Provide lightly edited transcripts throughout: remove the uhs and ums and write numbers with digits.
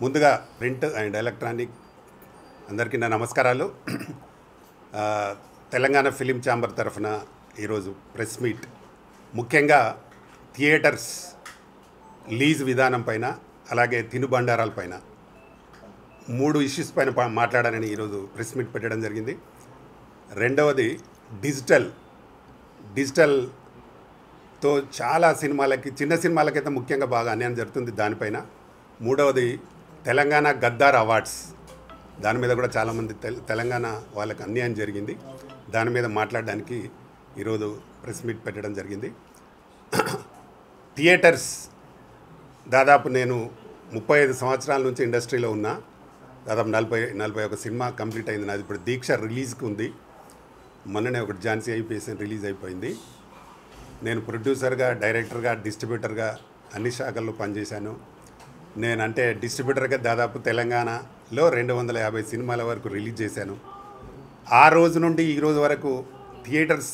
ముందుగా print and electronic అందరికీ నా నమస్కారాలు. తెలంగాణ ఫిలిం ఛాంబర్ తరఫున ఈరోజు ప్రెస్ మీట్ ముఖ్యంగా థియేటర్స్ లీజ్ విధానం పైన అలాగే తినుబండారాల పైన 3 ఇష్యూస్ పైన మాట్లాడాలని ఈరోజు ప్రెస్ మీట్ పెట్టడం జరిగింది. రెండవది డిజిటల్తో చాలా సినిమాలకి చిన్న సినిమాలకైతే ముఖ్యంగా బాగా అన్యాయం జరుగుతుంది దానిపైన. మూడవది తెలంగాణ గద్దార్ అవార్డ్స్, దాని మీద కూడా చాలామంది తెలంగాణ వాళ్ళకి అన్యాయం జరిగింది, దాని మీద మాట్లాడడానికి ఈరోజు ప్రెస్ మీట్ పెట్టడం జరిగింది. థియేటర్స్ దాదాపు నేను 35 సంవత్సరాల నుంచి ఇండస్ట్రీలో ఉన్నా. దాదాపు 41 సినిమా కంప్లీట్ అయింది నాది. ఇప్పుడు దీక్ష రిలీజ్కి ఉంది. మొన్ననే ఒకటి ఝాన్సీ ఐపీఎస్ రిలీజ్ అయిపోయింది. నేను ప్రొడ్యూసర్గా, డైరెక్టర్గా, డిస్ట్రిబ్యూటర్గా అన్ని శాఖల్లో పనిచేశాను. నేనంటే డిస్ట్రిబ్యూటర్గా దాదాపు తెలంగాణలో 250 సినిమాల వరకు రిలీజ్ చేశాను. ఆ రోజు నుండి ఈ రోజు వరకు థియేటర్స్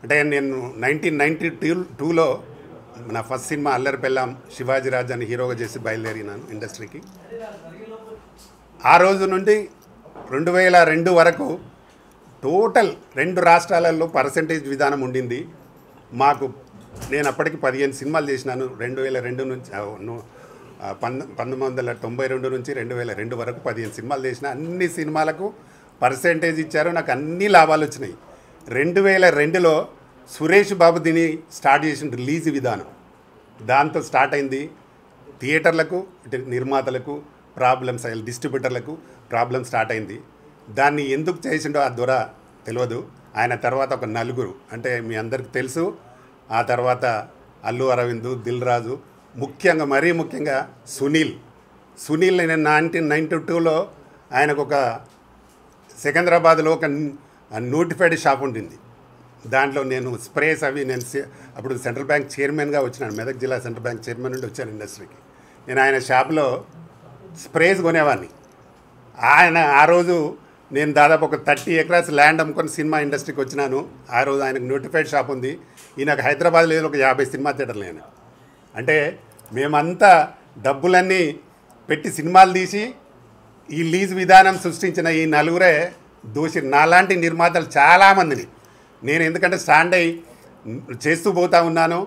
అంటే నేను 1992లో నా ఫస్ట్ సినిమా అల్లరి పెళ్ళాం శివాజీ రాజాని హీరోగా చేసి బయలుదేరినాను ఇండస్ట్రీకి. ఆ రోజు నుండి 2002 వరకు టోటల్ 2 రాష్ట్రాలలో పర్సంటేజ్ విధానం ఉండింది మాకు. నేను అప్పటికి 15 సినిమాలు చేసినాను. 2002 నుంచి 1992 నుంచి 2002 వరకు 15 సినిమాలు చేసిన. అన్ని సినిమాలకు పర్సంటేజ్ ఇచ్చారు, నాకు అన్ని లాభాలు వచ్చినాయి. 2002లో సురేష్ బాబు దీన్ని స్టార్ట్ చేసిన రిలీజ్ విధానం, దాంతో స్టార్ట్ అయింది. థియేటర్లకు అంటే నిర్మాతలకు ప్రాబ్లమ్స్, డిస్ట్రిబ్యూటర్లకు ప్రాబ్లం స్టార్ట్ అయింది. దాన్ని ఎందుకు చేసిండో ఆ దొర తెలియదు. ఆయన తర్వాత ఒక 4 అంటే మీ అందరికి తెలుసు. ఆ తర్వాత అల్లు అరవింద్, దిల్ రాజు, ముఖ్యంగా మరీ ముఖ్యంగా సునీల్ నేను 1992లో ఆయనకు ఒక సికింద్రాబాద్లో ఒక నోటిఫైడ్ షాప్ ఉండింది. దాంట్లో నేను స్ప్రేస్ అవి నేను అప్పుడు సెంట్రల్ బ్యాంక్ చైర్మన్గా వచ్చినాను. మెదక్ జిల్లా సెంట్రల్ బ్యాంక్ చైర్మన్ నుండి వచ్చాను ఇండస్ట్రీకి. నేను ఆయన షాప్లో స్ప్రేస్ కొనేవాడిని. ఆయన ఆ రోజు నేను దాదాపు ఒక 30 ఎకరాస్ ల్యాండ్ అమ్ముకొని సినిమా ఇండస్ట్రీకి వచ్చినాను. ఆ రోజు ఆయనకు నోటిఫైడ్ షాప్ ఉంది. ఈయనకు హైదరాబాద్లో ఒక 50 సినిమా థియేటర్లు ఆయన. అంటే మేమంతా డబ్బులన్నీ పెట్టి సినిమాలు తీసి ఈ లీజ్ విధానం సృష్టించిన ఈ 4 దోషి. నాలాంటి నిర్మాతలు చాలామందిని నేను ఎందుకంటే స్టాండ్ అయ్యి చేస్తూ పోతా ఉన్నాను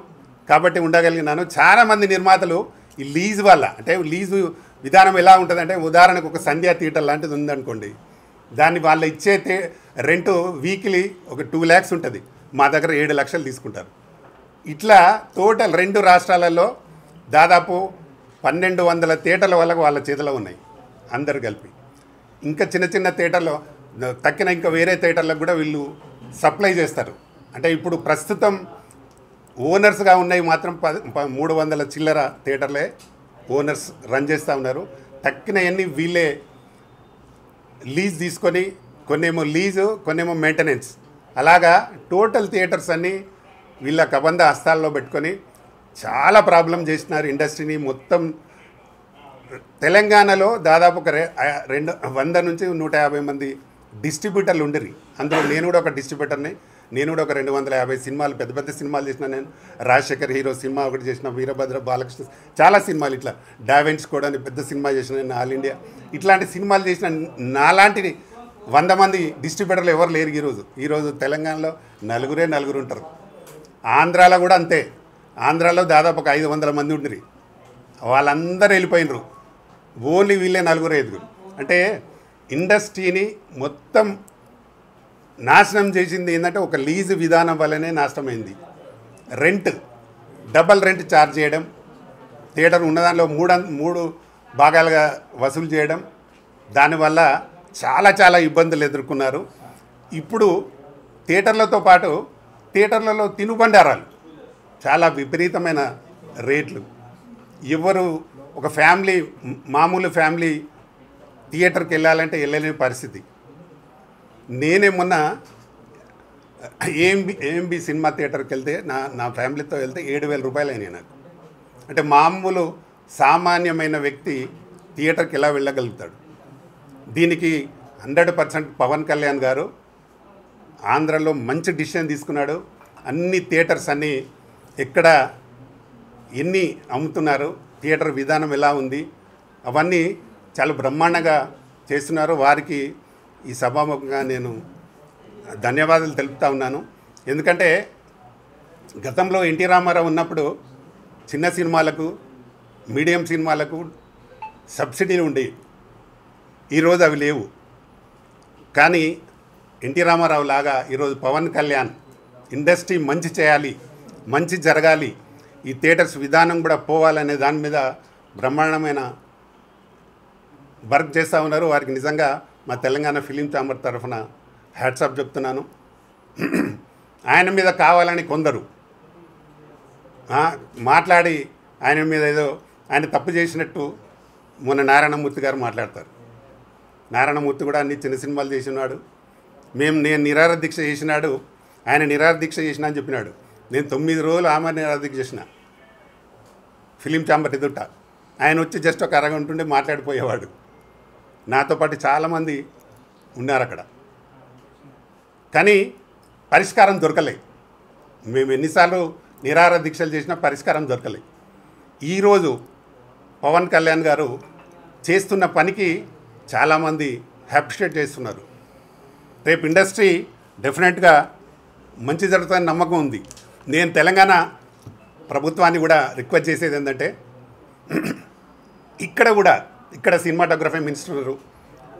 కాబట్టి ఉండగలిగినాను. చాలామంది నిర్మాతలు ఈ లీజ్ వల్ల, అంటే లీజు విధానం ఎలా ఉంటుందంటే, ఉదాహరణకు ఒక సంధ్యా థియేటర్ లాంటిది ఉందనుకోండి, దాన్ని వాళ్ళు ఇచ్చే రెంట్ వీక్లీ ఒక 2 lakhs ఉంటుంది. మా దగ్గర 7 లక్షలు తీసుకుంటారు. ఇట్లా టోటల్ 2 రాష్ట్రాలలో దాదాపు 1200 థియేటర్ల వాళ్ళ చేతిలో ఉన్నాయి అందరు కలిపి. ఇంకా చిన్న థియేటర్లో తక్కిన ఇంకా వేరే థియేటర్లకు కూడా వీళ్ళు సప్లై చేస్తారు. అంటే ఇప్పుడు ప్రస్తుతం ఓనర్స్గా ఉన్నాయి మాత్రం 300 చిల్లర థియేటర్లే ఓనర్స్ రన్ చేస్తూ ఉన్నారు. తక్కినవన్నీ వీళ్ళే లీజ్ తీసుకొని, కొన్నేమో లీజు, కొన్నేమో మెయింటెనెన్స్, అలాగా టోటల్ థియేటర్స్ అన్నీ వీళ్ళ కబంధ హస్తాల్లో పెట్టుకొని చాలా ప్రాబ్లం చేసినారు ఇండస్ట్రీని మొత్తం. తెలంగాణలో దాదాపు ఒక 100 నుంచి 150 మంది డిస్ట్రిబ్యూటర్లు ఉండరు. అందులో నేను కూడా ఒక డిస్ట్రిబ్యూటర్ని. నేను కూడా ఒక 250 సినిమాలు, పెద్ద సినిమాలు చేసిన. నేను రాజశేఖర్ హీరో సినిమా ఒకటి చేసిన, వీరభద్ర, బాలకృష్ణ, చాలా సినిమాలు, ఇట్లా డావెన్స్ కూడా అని పెద్ద సినిమా చేసిన నేను, ఆల్ ఇండియా ఇట్లాంటి సినిమాలు చేసిన. నాలాంటి 100 మంది డిస్ట్రిబ్యూటర్లు ఎవరు లేరు ఈరోజు తెలంగాణలో 4 ఉంటారు. ఆంధ్రాలో కూడా అంతే. ఆంధ్రాలో దాదాపు ఒక 500 మంది ఉండరు. వాళ్ళందరూ వెళ్ళిపోయినరు. ఓన్లీ వీళ్ళే 4-5. అంటే ఇండస్ట్రీని మొత్తం నాశనం చేసింది ఏంటంటే ఒక లీజ్ విధానం వల్లనే నాశనమైంది. డబల్ రెంట్ ఛార్జ్ చేయడం, థియేటర్ ఉన్నదానిలో 3 భాగాలుగా వసూలు చేయడం, దానివల్ల చాలా ఇబ్బందులు ఎదుర్కొన్నారు. ఇప్పుడు థియేటర్లతో పాటు థియేటర్లలో తినుబండారాలు చాలా విపరీతమైన రేట్లు. ఒక ఫ్యామిలీ, మామూలు ఫ్యామిలీ థియేటర్కి వెళ్ళాలంటే వెళ్ళలేని పరిస్థితి. నేనే మొన్న ఏఎంబి సినిమా థియేటర్కి వెళ్తే నా ఫ్యామిలీతో వెళ్తే 7,000 రూపాయలు అయినాయి నాకు. అంటే మామూలు సామాన్యమైన వ్యక్తి థియేటర్కి ఎలా వెళ్ళగలుగుతాడు? దీనికి 100% పవన్ కళ్యాణ్ గారు ఆంధ్రలో మంచి డిసిషన్ తీసుకున్నాడు. అన్ని థియేటర్స్ అన్నీ ఎక్కడ ఎన్ని అమ్ముతున్నారు, థియేటర్ విధానం ఎలా ఉంది, అవన్నీ చాలా బ్రహ్మాండంగా చేస్తున్నారు. వారికి ఈ సభాముఖంగా నేను ధన్యవాదాలు తెలుపుతా ఉన్నాను. ఎందుకంటే గతంలో ఎన్టీ రామారావు ఉన్నప్పుడు చిన్న సినిమాలకు, మీడియం సినిమాలకు సబ్సిడీలు ఉండేవి. ఈరోజు అవి లేవు. కానీ ఎన్టీ రామారావు లాగా ఈరోజు పవన్ కళ్యాణ్ ఇండస్ట్రీ మంచి చేయాలి, మంచి జరగాలి, ఈ థియేటర్స్ విధానం కూడా పోవాలనే దాని మీద బ్రహ్మాండమైన వర్క్ చేస్తూ ఉన్నారు. వారికి నిజంగా మా తెలంగాణ ఫిలిం ఛాంబర్ తరఫున హ్యాట్సాప్ చెప్తున్నాను. ఆయన మీద కావాలని కొందరు మాట్లాడి ఆయన మీద ఏదో ఆయన తప్పు చేసినట్టు మొన్న నారాయణమూర్తి గారు మాట్లాడతారు. నారాయణమూర్తి కూడా అన్ని చిన్న సినిమాలు చేసినాడు. నేను నిరాహార దీక్ష చేసినాడు, ఆయన నిరాహార దీక్ష చేసిన అని చెప్పినాడు. నేను 9 రోజులు ఆమె నిరాహార దీక్ష చేసిన ఫిలిం ఛాంబర్ ఎదుట. ఆయన వచ్చి జస్ట్ ఒక అరగంట ఉండి మాట్లాడిపోయేవాడు. నాతో పాటు చాలామంది ఉన్నారు అక్కడ. కానీ పరిష్కారం దొరకలే. మేము ఎన్నిసార్లు నిరాహార దీక్షలు చేసినా పరిష్కారం దొరకలే. ఈరోజు పవన్ కళ్యాణ్ గారు చేస్తున్న పనికి చాలామంది అప్రిషియేట్ చేస్తున్నారు. రేపు ఇండస్ట్రీ డెఫినెట్గా మంచి జరుగుతుందని నమ్మకం ఉంది. నేను తెలంగాణ ప్రభుత్వాన్ని కూడా రిక్వెస్ట్ చేసేది ఏంటంటే, ఇక్కడ సినిమాటోగ్రఫీ మినిస్టర్ ఉన్నారు,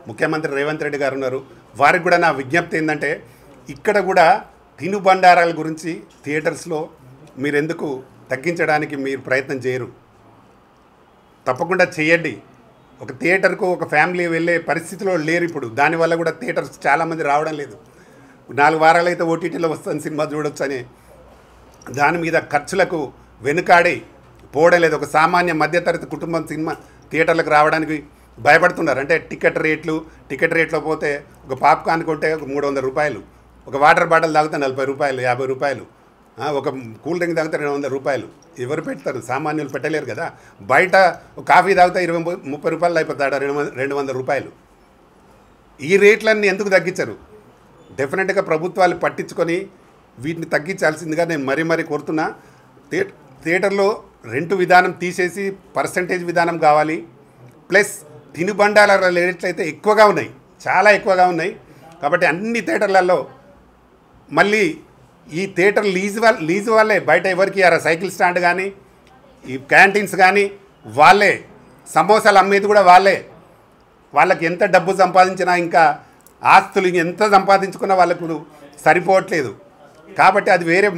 ముఖ్యమంత్రి రేవంత్ రెడ్డి గారు ఉన్నారు. వారికి కూడా నా విజ్ఞప్తి ఏంటంటే, ఇక్కడ కూడా తినుబండారాల గురించి థియేటర్స్లో మీరు ఎందుకు తగ్గించడానికి మీరు ప్రయత్నం చేయరు? తప్పకుండా చేయండి. ఒక థియేటర్కు ఒక ఫ్యామిలీ వెళ్ళే పరిస్థితిలో లేరు ఇప్పుడు. దానివల్ల కూడా థియేటర్స్ చాలామంది రావడం లేదు. 4 వారాలు అయితే ఓటీటీలో వస్తుంది సినిమా చూడొచ్చు అని దాని మీద ఖర్చులకు వెనుకాడి పోవడం లేదు. ఒక సామాన్య మధ్యతరగతి కుటుంబం సినిమా థియేటర్లకు రావడానికి భయపడుతున్నారు. అంటే టికెట్ రేట్లో పోతే ఒక పాప్కార్న్ కొంటే ఒక 300 రూపాయలు, ఒక వాటర్ బాటిల్ తాగితే 40 రూపాయలు, 50 రూపాయలు, ఒక కూల్ డ్రింక్ తాగితే 200 రూపాయలు. ఎవరు పెడతారు? సామాన్యులు పెట్టలేరు కదా. బయట కాఫీ తాగితే 20-30 రూపాయలు అయిపోతాడు, 200 రూపాయలు. ఈ రేట్లన్నీ ఎందుకు తగ్గించరు? డెఫినెట్గా ప్రభుత్వాలు పట్టించుకొని వీటిని తగ్గించాల్సిందిగా నేను మరీ కోరుతున్నా. థియేటర్లో రెంట్ విధానం తీసేసి పర్సంటేజ్ విధానం కావాలి. ప్లస్ తినుబండాల రేట్లు అయితే ఎక్కువగా ఉన్నాయి, చాలా ఎక్కువగా ఉన్నాయి. కాబట్టి అన్ని థియేటర్లలో మళ్ళీ ఈ థియేటర్ లీజు వాళ్ళే, బయట ఎవరికి సైకిల్ స్టాండ్ కానీ ఈ క్యాంటీన్స్ కానీ వాళ్ళే, సమోసాలు అమ్మేది కూడా వాళ్ళకి ఎంత డబ్బు సంపాదించినా, ఇంకా ఆస్తులు ఎంత సంపాదించుకున్నా వాళ్ళకు సరిపోవట్లేదు. కాబట్టి అది వేరే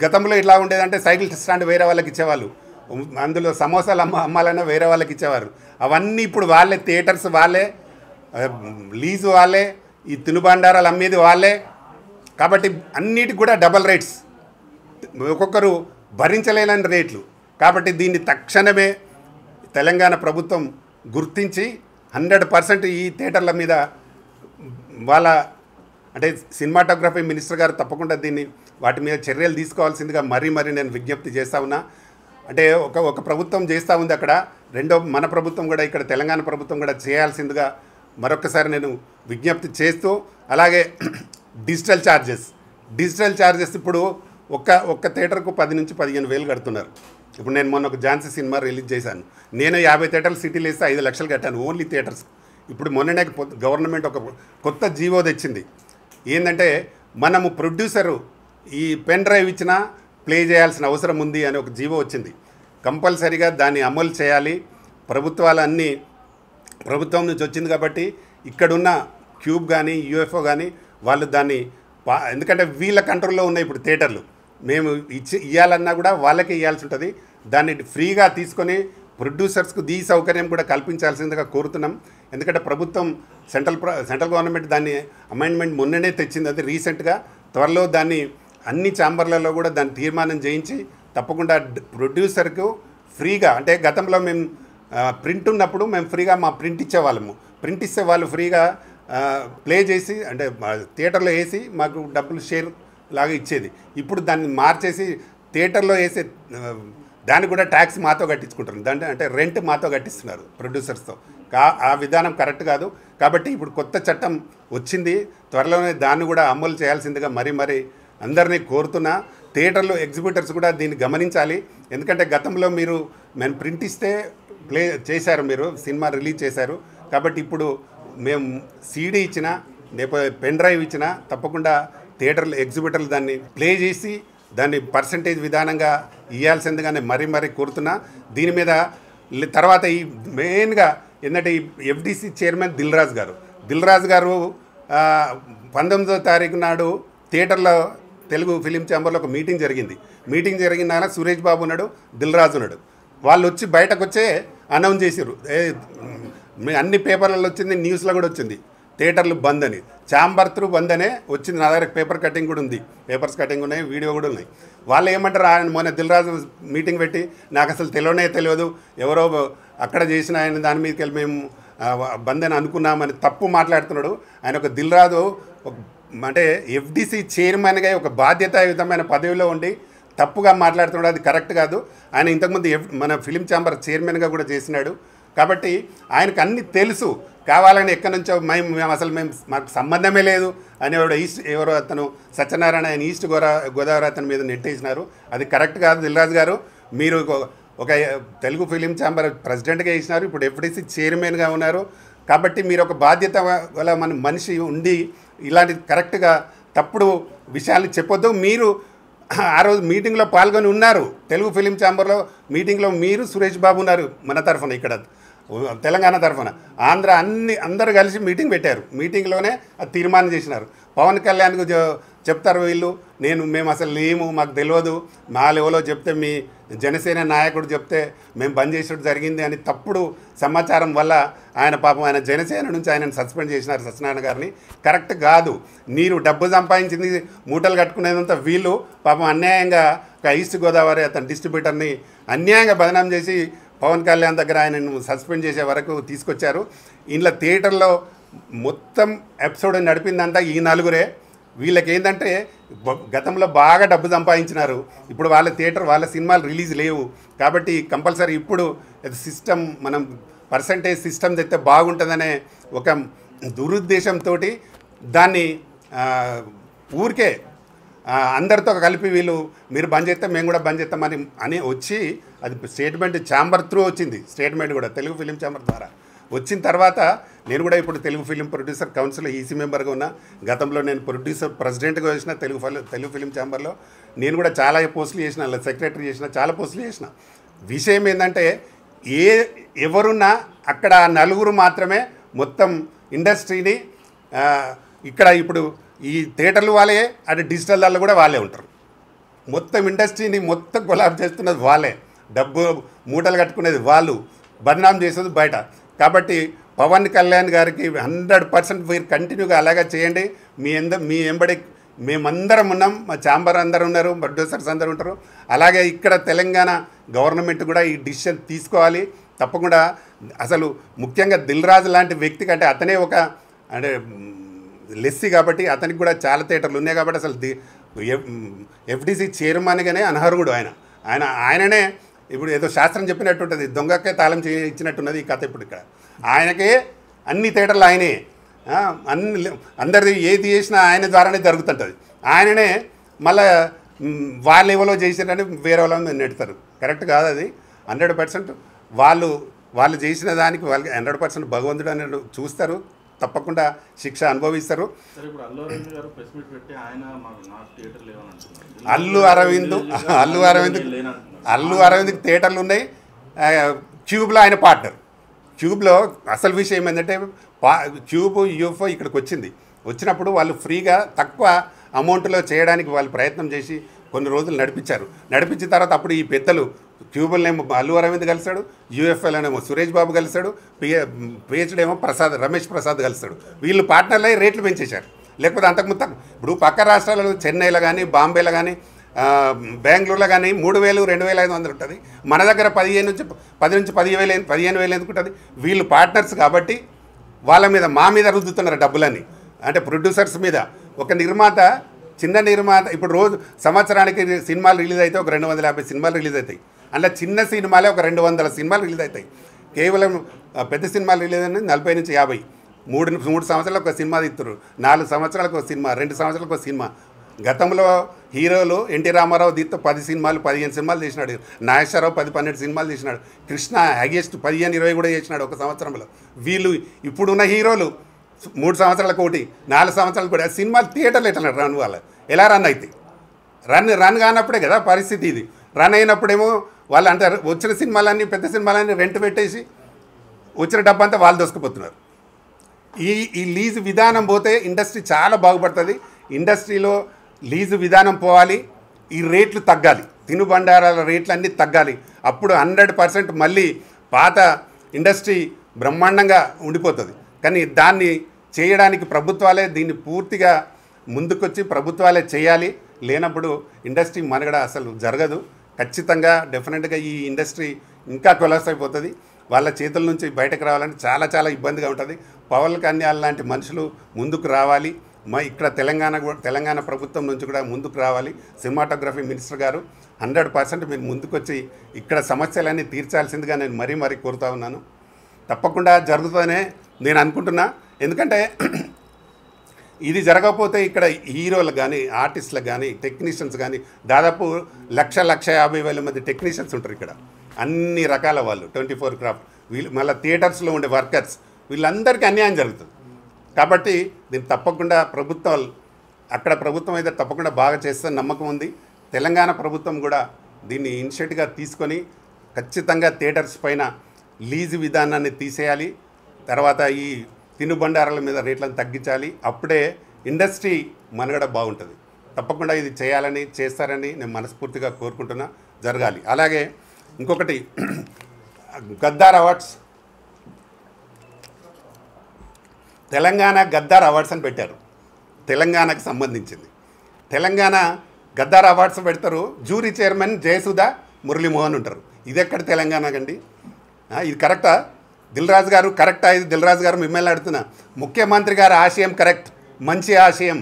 గతంలో ఇట్లా ఉండేదంటే సైకిల్ స్టాండ్ వేరే వాళ్ళకి ఇచ్చేవాళ్ళు, అందులో సమోసాలు అమ్మాలన్నా వేరే వాళ్ళకి ఇచ్చేవారు. అవన్నీ ఇప్పుడు వాళ్ళే, థియేటర్స్ వాళ్ళే, లీజు వాళ్ళే, ఈ తినుబండారాలు అమ్మేది వాళ్ళే. కాబట్టి అన్నిటికి కూడా డబల్ రేట్స్, ఒక్కొక్కరు భరించలేని రేట్లు. కాబట్టి దీన్ని తక్షణమే తెలంగాణ ప్రభుత్వం గుర్తించి 100% ఈ థియేటర్ల మీద అంటే సినిమాటోగ్రఫీ మినిస్టర్ గారు తప్పకుండా వాటి మీద చర్యలు తీసుకోవాల్సిందిగా మరీ నేను విజ్ఞప్తి చేస్తూ ఉన్నా. అంటే ఒక ప్రభుత్వం చేస్తూ ఉంది అక్కడ, మన ప్రభుత్వం కూడా ఇక్కడ తెలంగాణ ప్రభుత్వం కూడా చేయాల్సిందిగా మరొకసారి నేను విజ్ఞప్తి చేస్తూ, అలాగే డిజిటల్ ఛార్జెస్ ఇప్పుడు ఒక్క థియేటర్కు 10 నుంచి 15 వేలు కడుతున్నారు. ఇప్పుడు నేను మొన్న ఒక ఝాన్సీ సినిమా రిలీజ్ చేశాను. నేను 50 థియేటర్లు సిటీలో వేస్తే 5 లక్షలు కట్టాను ఓన్లీ థియేటర్స్. ఇప్పుడు మొన్ననే గవర్నమెంట్ ఒక కొత్త జీవో తెచ్చింది. ఏంటంటే మనము ప్రొడ్యూసరు ఈ పెన్ డ్రైవ్ ఇచ్చినా ప్లే చేయాల్సిన అవసరం ఉంది అని ఒక జీవో వచ్చింది. కంపల్సరీగా దాన్ని అమలు చేయాలి. ప్రభుత్వాలన్నీ ప్రభుత్వం నుంచి వచ్చింది కాబట్టి ఇక్కడున్న క్యూబ్ కానీ యూఎఫ్ఓ కానీ వాళ్ళు దాన్ని, ఎందుకంటే వీళ్ళ కంట్రోల్లో ఉన్నాయి ఇప్పుడు థియేటర్లు. మేము ఇవ్వాలన్నా కూడా వాళ్ళకే ఇవ్వాల్సి ఉంటుంది. దాన్ని ఫ్రీగా తీసుకొని ప్రొడ్యూసర్స్కు ఈ సౌకర్యం కూడా కల్పించాల్సిందిగా కోరుతున్నాం. ఎందుకంటే ప్రభుత్వం సెంట్రల్ గవర్నమెంట్ దాన్ని అమెండ్మెంట్ మొన్ననే తెచ్చింది. అది రీసెంట్గా. త్వరలో దాన్ని అన్ని ఛాంబర్లలో కూడా దాన్ని తీర్మానం చేయించి తప్పకుండా ప్రొడ్యూసర్కు ఫ్రీగా, అంటే గతంలో మేము ప్రింట్ ఉన్నప్పుడు మేము ఫ్రీగా మా ప్రింట్ ఇచ్చేవాళ్ళము. ప్రింట్ ఇస్తే వాళ్ళు ఫ్రీగా ప్లే చేసి, అంటే థియేటర్లో వేసి మాకు డబ్బులు షేర్ లాగా ఇచ్చేది. ఇప్పుడు దాన్ని మార్చేసి థియేటర్లో వేసే దాన్ని కూడా ట్యాక్స్ మాతో కట్టించుకుంటారు. అంటే రెంట్ మాతో కట్టిస్తున్నారు ప్రొడ్యూసర్స్తో. ఆ విధానం కరెక్ట్ కాదు. కాబట్టి ఇప్పుడు కొత్త చట్టం వచ్చింది, త్వరలోనే దాన్ని కూడా అమలు చేయాల్సిందిగా మరీ అందరినీ కోరుతున్నా. థియేటర్లో ఎగ్జిబిటర్స్ కూడా దీన్ని గమనించాలి. ఎందుకంటే గతంలో మేము ప్రింట్ ఇస్తే ప్లే చేశారు, మీరు సినిమా రిలీజ్ చేశారు. కాబట్టి ఇప్పుడు మేము సీడీ ఇచ్చినా లేకపోతే పెన్ డ్రైవ్ ఇచ్చినా తప్పకుండా థియేటర్లు ఎగ్జిబిటర్లు దాన్ని ప్లే చేసి దాన్ని పర్సంటేజ్ విధానంగా ఇవ్వాల్సిందిగానే మరీ కోరుతున్నా. దీని మీద తర్వాత ఈ మెయిన్గా ఏంటంటే ఈ ఎఫ్డిసి చైర్మన్ దిల్ రాజు గారు 19వ తారీఖు నాడు థియేటర్లో తెలుగు ఫిలిం ఛాంబర్లో ఒక మీటింగ్ జరిగిన సురేష్ బాబు ఉన్నాడు, దిల్ రాజు ఉన్నాడు. వాళ్ళు వచ్చి బయటకు వచ్చే అనౌన్స్ చేసారు, అన్ని పేపర్లలో వచ్చింది, న్యూస్లో కూడా వచ్చింది, థియేటర్లు బంద్ అని, ఛాంబర్ త్రూ బంద్ అనే వచ్చింది. నా దగ్గర పేపర్ కటింగ్ కూడా ఉంది, పేపర్స్ కటింగ్ ఉన్నాయి, వీడియో కూడా ఉన్నాయి. వాళ్ళు ఏమంటారు, ఆయన మొన్న దిల్ రాజు మీటింగ్ పెట్టి నాకు అసలు తెలియదు, ఎవరో అక్కడ చేసిన ఆయన దాని మీదకి వెళ్ళి మేము బంద్ అని అనుకున్నామని తప్పు మాట్లాడుతున్నాడు. ఆయన ఒక దిల్ రాజు అంటే ఎఫ్డిసి చైర్మన్గా ఒక బాధ్యతాయుతమైన పదవిలో ఉండి తప్పుగా మాట్లాడుతున్నాడు, అది కరెక్ట్ కాదు. ఆయన ఇంతకుముందు మన ఫిలిం ఛాంబర్ చైర్మన్గా కూడా చేసినాడు. కాబట్టి ఆయనకు అన్నీ తెలుసు. కావాలని ఎక్కడి నుంచో మేము అసలు మాకు సంబంధమే లేదు అనేవాడు ఎవరో అతను సత్యనారాయణ ఆయన ఈస్ట్ గోదావరి అతని మీద నెట్టేసినారు. అది కరెక్ట్ కాదు. దిల్ రాజు గారు, మీరు ఒక తెలుగు ఫిలిం ఛాంబర్ ప్రెసిడెంట్గా వేసినారు, ఇప్పుడు ఎఫ్డిసి చైర్మన్గా ఉన్నారు. కాబట్టి మీరు ఒక బాధ్యత గల మనిషి ఉండి ఇలాంటి కరెక్ట్గా తప్పుడు విషయాలు చెప్పొద్దు. మీరు ఆ రోజు మీటింగ్లో పాల్గొని ఉన్నారు, తెలుగు ఫిలిం ఛాంబర్లో మీటింగ్లో మీరు సురేష్ బాబు ఉన్నారు, మన తరఫున ఇక్కడ తెలంగాణ తరఫున అందరూ కలిసి మీటింగ్ పెట్టారు. మీటింగ్లోనే అది తీర్మానం చేసినారు. పవన్ కళ్యాణ్కు చెప్తారు వీళ్ళు, మేము అసలు లేము, మాకు తెలియదు, మా లెవెల్లో చెప్తే మీ జనసేన నాయకుడు చెప్తే మేము బంద్ చేసేది జరిగింది అని తప్పుడు సమాచారం వల్ల ఆయన జనసేన నుంచి ఆయనను సస్పెండ్ చేసినారు, సత్యనారాయణ గారిని. కరెక్ట్ కాదు. మీరు డబ్బు సంపాదించింది మూటలు కట్టుకునేదంతా వీళ్ళు అన్యాయంగా ఈస్ట్ గోదావరి అతని డిస్ట్రిబ్యూటర్ని అన్యాయంగా బదనాం చేసి పవన్ కళ్యాణ్ దగ్గర ఆయనను సస్పెండ్ చేసే వరకు తీసుకొచ్చారు. ఇంట్లో థియేటర్లో మొత్తం ఎపిసోడ్ నడిపిందంతా ఈ నలుగురే. వీళ్ళకి ఏంటంటే గతంలో బాగా డబ్బు సంపాదించినారు, ఇప్పుడు వాళ్ళ సినిమాలు రిలీజ్ లేవు. కాబట్టి కంపల్సరీ ఇప్పుడు సిస్టమ్ మనం పర్సంటేజ్ సిస్టమ్ తెస్తే బాగుంటుందనే ఒక దురుద్దేశంతో దాన్ని ఊరికే అందరితో కలిపి మీరు బంద్ చేస్తే మేము కూడా బంద్ చేస్తామని వచ్చి అది స్టేట్మెంట్ ఛాంబర్ త్రూ వచ్చింది. స్టేట్మెంట్ కూడా తెలుగు ఫిలిం ఛాంబర్ ద్వారా వచ్చిన తర్వాత నేను కూడా ఇప్పుడు Telugu film producer council EC మెంబర్గా ఉన్నా. గతంలో నేను ప్రొడ్యూసర్ ప్రెసిడెంట్గా చేసిన తెలుగు ఫిలిం ఛాంబర్లో నేను కూడా చాలా పోస్టులు చేసిన, సెక్రటరీ చేసిన, చాలా పోస్టులు చేసిన. విషయం ఏంటంటే ఎవరున్నా అక్కడ నలుగురు మాత్రమే మొత్తం ఇండస్ట్రీని ఇక్కడ ఇప్పుడు ఈ థియేటర్లు వాళ్ళే, అటు డిజిటల్ దాళ్ళు కూడా వాళ్ళే ఉంటారు. మొత్తం ఇండస్ట్రీని మొత్తం కొలాబ్ చేస్తున్నది వాళ్ళే, డబ్బు మూటలు కట్టుకునేది వాళ్ళు, బదనాం చేసేది బయట. కాబట్టి పవన్ కళ్యాణ్ గారికి 100% మీరు కంటిన్యూగా అలాగే చేయండి. మీ ఎంబడి మేమందరం ఉన్నాం, మా ఛాంబర్ అందరూ ఉన్నారు, ప్రొడ్యూసర్స్ అందరూ ఉంటారు. అలాగే ఇక్కడ తెలంగాణ గవర్నమెంట్ కూడా ఈ డిసిషన్ తీసుకోవాలి తప్పకుండా. అసలు ముఖ్యంగా దిల్ రాజు లాంటి వ్యక్తి కంటే అతనే అంటే లెస్సీ కాబట్టి అతనికి కూడా చాలా థియేటర్లు ఉన్నాయి. కాబట్టి అసలు ఎఫ్డిసి చైర్మన్గానే అనర్హుడు ఆయననే. ఇప్పుడు ఏదో శాస్త్రం చెప్పినట్టు ఉంటుంది, దొంగకే తాళం ఇచ్చినట్టున్నది ఈ కథ. ఇప్పుడు ఇక్కడ ఆయనకే అన్ని థియేటర్లు ఆయనే, అందరిది ఏది చేసినా ఆయన ద్వారానే జరుగుతుంటుంది. ఆయననే మళ్ళీ వాళ్ళు ఎవరో చేసిరని వేరే వాళ్ళని నెడతారు. కరెక్ట్ కాదు అది. 100% వాళ్ళు చేసిన దానికి వాళ్ళకి 100% భగవంతుడు అని చూస్తారు, తప్పకుండా శిక్ష అనుభవిస్తారు. అల్లు అరవింద్కి థియేటర్లు ఉన్నాయి. క్యూబ్లో ఆయన పార్ట్నర్. క్యూబ్లో అసలు విషయం ఏంటంటే క్యూబ్ యూఎఫ్ఓ ఇక్కడికి వచ్చినప్పుడు వాళ్ళు ఫ్రీగా తక్కువ అమౌంట్లో చేయడానికి వాళ్ళు ప్రయత్నం చేసి కొన్ని రోజులు నడిపించిన తర్వాత అప్పుడు ఈ పెద్దలు క్యూబుల్నేమో అల్లు అరవింద్ కలిశాడు, యూఎఫ్ఎల్నేమో సురేష్ బాబు కలిశాడు, పిహెచ్డీ ఏమో రమేష్ ప్రసాద్ కలిశాడు. వీళ్ళు పార్ట్నర్లు అయ్యి రేట్లు పెంచేశారు. లేకపోతే అంతకుముందు ఇప్పుడు పక్క రాష్ట్రాలలో చెన్నైలో కానీ, బాంబేలో కానీ, బెంగళూరులో కానీ 3,000, 2,500 ఉంటుంది. మన దగ్గర 10 నుంచి 15,000 ఎందుకు ఉంటుంది? వీళ్ళు పార్ట్నర్స్ కాబట్టి మా మీద రుద్దుతున్నారు డబ్బులన్నీ. అంటే ప్రొడ్యూసర్స్ మీద. ఒక నిర్మాత, చిన్న నిర్మాత ఇప్పుడు రోజు సంవత్సరానికి సినిమాలు రిలీజ్ అయితే ఒక 250 సినిమాలు రిలీజ్ అవుతాయి. అలా చిన్న సినిమాలే ఒక 200 సినిమాలు రిలీజ్ అవుతాయి. కేవలం పెద్ద సినిమాలు రిలీజ్ అనేది 40 నుంచి 50. 3 సంవత్సరాలకు ఒక సినిమా తీస్తారు, 4 సంవత్సరాలకు ఒక సినిమా, 2 సంవత్సరాలకు ఒక సినిమా. గతంలో హీరోలు ఎన్టీ రామారావు దీంతో 10 సినిమాలు 15 సినిమాలు చేసినాడు. నాగేశ్వరరావు 10-12 సినిమాలు చేసినాడు. కృష్ణ హైయెస్ట్ 15-20 కూడా చేసినాడు ఒక సంవత్సరంలో. వీళ్ళు ఇప్పుడున్న హీరోలు 3 సంవత్సరాలకు ఒకటి 4 సంవత్సరాలకు కూడా సినిమాలు థియేటర్లు ఎట్లా రన్ వాళ్ళు ఎలా రన్ అవుతాయి? రన్ కానప్పుడే కదా పరిస్థితి ఇది. రన్ అయినప్పుడేమో వాళ్ళు అంటారు వచ్చిన సినిమాలన్నీ పెద్ద సినిమాలన్నీ రెంట్ పెట్టేసి వచ్చిన డబ్బంతా వాళ్ళు దోసుకుపోతున్నారు. ఈ లీజు విధానం పోతే ఇండస్ట్రీ చాలా బాగుపడుతుంది. ఇండస్ట్రీలో లీజు విధానం పోవాలి, ఈ రేట్లు తగ్గాలి, తినుబండారాల రేట్లు అన్నీ తగ్గాలి. అప్పుడు 100% మళ్ళీ పాత ఇండస్ట్రీ బ్రహ్మాండంగా ఉండిపోతుంది. కానీ దాన్ని చేయడానికి ప్రభుత్వాలే దీన్ని పూర్తిగా ముందుకొచ్చి ప్రభుత్వాలే చేయాలి. లేనప్పుడు ఇండస్ట్రీ మనుగడ అసలు జరగదు. ఖచ్చితంగా డెఫినెట్గా ఈ ఇండస్ట్రీ ఇంకా కొలాప్స్ అయిపోతుంది. వాళ్ళ చేతుల నుంచి బయటకు రావాలంటే చాలా ఇబ్బందిగా ఉంటుంది. పవన్ కళ్యాణ్ లాంటి మనుషులు ముందుకు రావాలి. ఇక్కడ తెలంగాణ ప్రభుత్వం నుంచి కూడా ముందుకు రావాలి. సినిమాటోగ్రఫీ మినిస్టర్ గారు 100% మీరు ముందుకొచ్చి ఇక్కడ సమస్యలన్నీ తీర్చాల్సిందిగా నేను మరీ కోరుతా ఉన్నాను. తప్పకుండా జరుగుతుందనే నేను అనుకుంటున్నా. ఎందుకంటే ఇది జరగకపోతే ఇక్కడ హీరోలకు కానీ ఆర్టిస్టులకు కానీ టెక్నీషియన్స్ కానీ దాదాపు 1,50,000 మంది టెక్నీషియన్స్ ఉంటారు ఇక్కడ. అన్ని రకాల వాళ్ళు 24 క్రాఫ్ట్ వీళ్ళు మళ్ళీ థియేటర్స్లో ఉండే వర్కర్స్ వీళ్ళందరికీ అన్యాయం జరుగుతుంది. కాబట్టి దీన్ని తప్పకుండా అక్కడ ప్రభుత్వం అయితే తప్పకుండా బాగా చేస్తే నమ్మకం ఉంది. తెలంగాణ ప్రభుత్వం కూడా దీన్ని ఇనిషియేటివ్గా తీసుకొని ఖచ్చితంగా థియేటర్స్ పైన లీజు విధానాన్ని తీసేయాలి. తర్వాత ఈ తినుబండారాల మీద రేట్లను తగ్గించాలి. అప్పుడే ఇండస్ట్రీ మనుగడ బాగుంటుంది. తప్పకుండా ఇది చేస్తారని నేను మనస్ఫూర్తిగా కోరుకుంటున్నా. జరగాలి. అలాగే ఇంకొకటి గద్దార్ అవార్డ్స్, తెలంగాణ గద్దార్ అవార్డ్స్ అని పెట్టారు. తెలంగాణకు సంబంధించింది. తెలంగాణ గద్దార్ అవార్డ్స్ పెడతారు. జ్యూరీ చైర్మన్ జయసుధ మురళీమోహన్ ఉంటారు. ఇది ఎక్కడ తెలంగాణకండి? ఇది కరెక్టా? దిల్రాజు గారు కరెక్టా? ఇది దిల్రాజు గారు మిమ్మల్ని అడుగుతున్నా. ముఖ్యమంత్రి గారు ఆశయం కరెక్ట్, మంచి ఆశయం.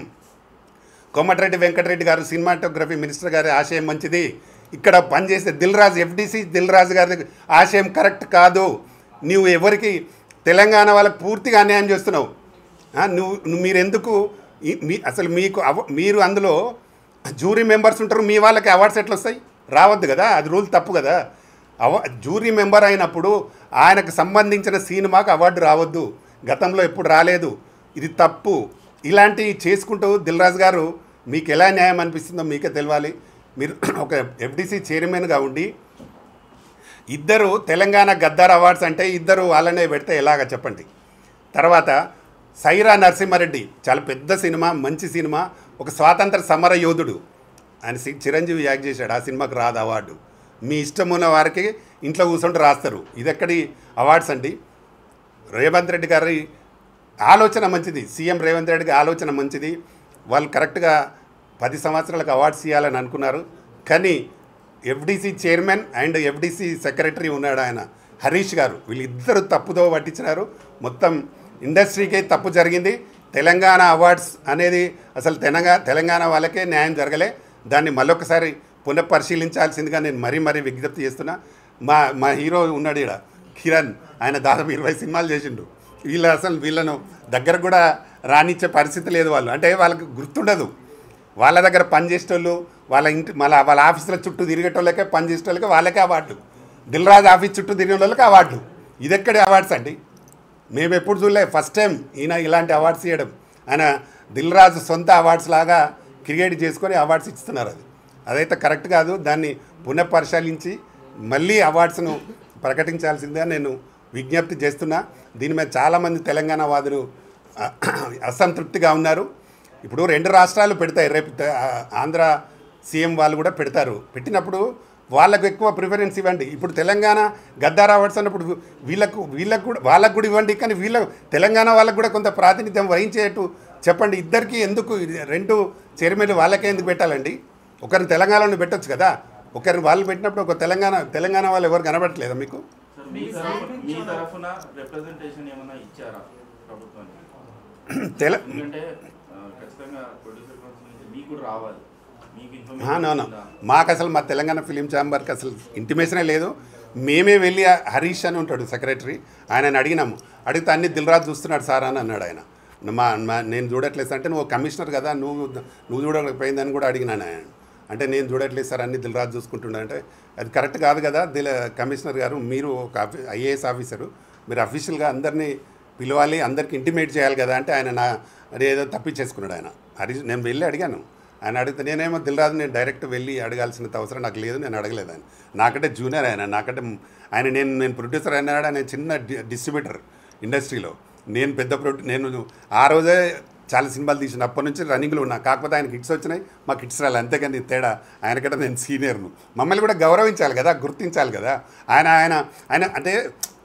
కోమటిరెడ్డి వెంకటరెడ్డి గారు సినిమాటోగ్రఫీ మినిస్టర్ గారి ఆశయం మంచిది. ఇక్కడ పనిచేసే దిల్రాజు ఎఫ్డీసీ దిల్రాజు గారి ఆశయం కరెక్ట్ కాదు. నువ్వు ఎవరికి తెలంగాణ వాళ్ళకి పూర్తిగా అన్యాయం చేస్తున్నావు. మీరెందుకు అసలు మీరు అందులో జ్యూరీ మెంబర్స్ ఉంటారు. మీ వాళ్ళకి అవార్డ్స్ ఎట్లా వస్తాయి? రావద్దు కదా, అది రూల్ తప్పు కదా. జ్యూరీ మెంబర్ అయినప్పుడు ఆయనకు సంబంధించిన సినిమాకు అవార్డు రావద్దు. గతంలో ఎప్పుడు రాలేదు. ఇది తప్పు. ఇలాంటివి చేసుకుంటూ దిల్రాజు గారు మీకు ఎలా న్యాయం అనిపిస్తుందో మీకే తెలియాలి. మీరు ఒక ఎఫ్డీసీ చైర్మన్గా ఉండి ఇద్దరు తెలంగాణ గద్దార్ అవార్డ్స్ అంటే ఇద్దరు వాళ్ళనే పెడితే ఎలాగ చెప్పండి. తర్వాత సైరా నరసింహారెడ్డి చాలా పెద్ద సినిమా, మంచి సినిమా, ఒక స్వాతంత్ర సమర యోధుడు. ఆయన చిరంజీవి యాక్ట్ చేశాడు. ఆ సినిమాకు రాదు అవార్డు. మీ ఇష్టం ఉన్న వారికి ఇంట్లో కూర్చుంటూ రాస్తారు. ఇది ఎక్కడి అవార్డ్స్ అండి? రేవంత్ రెడ్డి గారి ఆలోచన మంచిది. సీఎం రేవంత్ రెడ్డికి ఆలోచన మంచిది. వాళ్ళు కరెక్ట్గా 10 సంవత్సరాలకు అవార్డ్స్ ఇవ్వాలని అనుకున్నారు. కానీ FDC chairman and FDC secretary ఉన్నాడు ఆయన హరీష్ గారు. వీళ్ళిద్దరూ తప్పుదో పట్టించినారు. మొత్తం ఇండస్ట్రీకే తప్పు జరిగింది. తెలంగాణ అవార్డ్స్ అనేది అసలు తెలంగాణ వాళ్ళకే న్యాయం జరగలే. దాన్ని మళ్ళొకసారి పునఃపరిశీలించాల్సిందిగా నేను మరీ విజ్ఞప్తి చేస్తున్నా. మా హీరో ఉన్నాడు ఇక్కడ కిరణ్, ఆయన దాదాపు 20 సినిమాలు చేసిండు. వీళ్ళను దగ్గర కూడా రానిచ్చే పరిస్థితి లేదు. వాళ్ళు అంటే వాళ్ళకి గుర్తుండదు. వాళ్ళ దగ్గర పనిచేసేటోళ్ళు వాళ్ళ ఆఫీసుల చుట్టూ తిరిగేటోళ్ళకే పనిచేసేటోళ్ళకే వాళ్ళకే అవార్డు. దిల్రాజు ఆఫీస్ చుట్టూ తిరిగే వాళ్ళకి అవార్డు. ఇది ఎక్కడి అవార్డ్స్ అండి? మేము ఎప్పుడు చూడలే. ఫస్ట్ టైం ఈయన ఇలాంటి అవార్డ్స్ ఇవ్వడం. ఆయన దిల్రాజు సొంత అవార్డ్స్ లాగా క్రియేట్ చేసుకొని అవార్డ్స్ ఇస్తున్నారు. అదైతే కరెక్ట్ కాదు. దాన్ని పునఃపరిశీలించి మళ్ళీ అవార్డ్స్ను ప్రకటించాల్సిందిగా నేను విజ్ఞప్తి చేస్తున్నా. దీని మీద చాలామంది తెలంగాణ వాదులు అసంతృప్తిగా ఉన్నారు. ఇప్పుడు 2 రాష్ట్రాలు పెడతాయి. రేపు ఆంధ్ర సీఎం వాళ్ళు కూడా పెడతారు. పెట్టినప్పుడు వాళ్ళకు ఎక్కువ ప్రిఫరెన్స్ ఇవ్వండి. ఇప్పుడు తెలంగాణ గద్దార్ అవార్డ్స్ అన్నప్పుడు వాళ్ళకు కూడా ఇవ్వండి. కానీ తెలంగాణ వాళ్ళకు కూడా కొంత ప్రాతినిధ్యం వహించేట్టు చెప్పండి. ఇద్దరికి ఎందుకు 2 చైర్మన్లు వాళ్ళకే ఎందుకు పెట్టాలండి? ఒకరిని తెలంగాణలో పెట్టొచ్చు కదా. ఒకరిని వాళ్ళు పెట్టినప్పుడు ఒక తెలంగాణ వాళ్ళు ఎవరు కనబడట్లేదా మీకు? మాకు అసలు మా తెలంగాణ ఫిలిం ఛాంబర్కి అసలు ఇంటిమేషనే లేదు. మేమే వెళ్ళి హరీష్ అని ఉంటాడు సెక్రటరీ, ఆయనని అడిగినాము. అడిగితే అన్ని దిల్రాజు చూస్తున్నాడు సార్ అని అన్నాడు ఆయన. నేను చూడట్లేదు అంటే నువ్వు కమిషనర్ కదా, నువ్వు చూడకపోయిందని కూడా అడిగినాను ఆయన. అంటే నేను చూడట్లేదు సార్, అన్ని దిల్రాజు చూసుకుంటున్నా అంటే అది కరెక్ట్ కాదు కదా. కమిషనర్ గారు, మీరు ఒక ఐఏఎస్ ఆఫీసరు, మీరు అఫీషియల్గా అందరినీ పిలవాలి, అందరికి ఇంటిమేట్ చేయాలి కదా అంటే ఆయన ఏదో తప్పించేసుకున్నాడు ఆయన. నేను వెళ్ళి అడిగాను, ఆయన అడిగితే నేనేమో దిల్రాజు నేను డైరెక్ట్ వెళ్ళి అడగాల్సినంత అవసరం నాకు లేదు, నేను అడగలేదు ఆయన. నాకంటే జూనియర్ ఆయన, నాకంటే ఆయన నేను ప్రొడ్యూసర్ అయినాడు, ఆయన చిన్న డిస్ట్రిబ్యూటర్ ఇండస్ట్రీలో. నేను నేను ఆ రోజే చాలా సినిమాలు తీసిన, అప్పటి నుంచి రన్నింగ్లో ఉన్నా. కాకపోతే ఆయన కిట్స్ వచ్చినాయి, మా కిట్స్ రాలి, అంతేకాని తేడా. ఆయనకంటే నేను సీనియర్ను. మమ్మల్ని కూడా గౌరవించాలి కదా, గుర్తించాలి కదా. ఆయన ఆయన ఆయన అంటే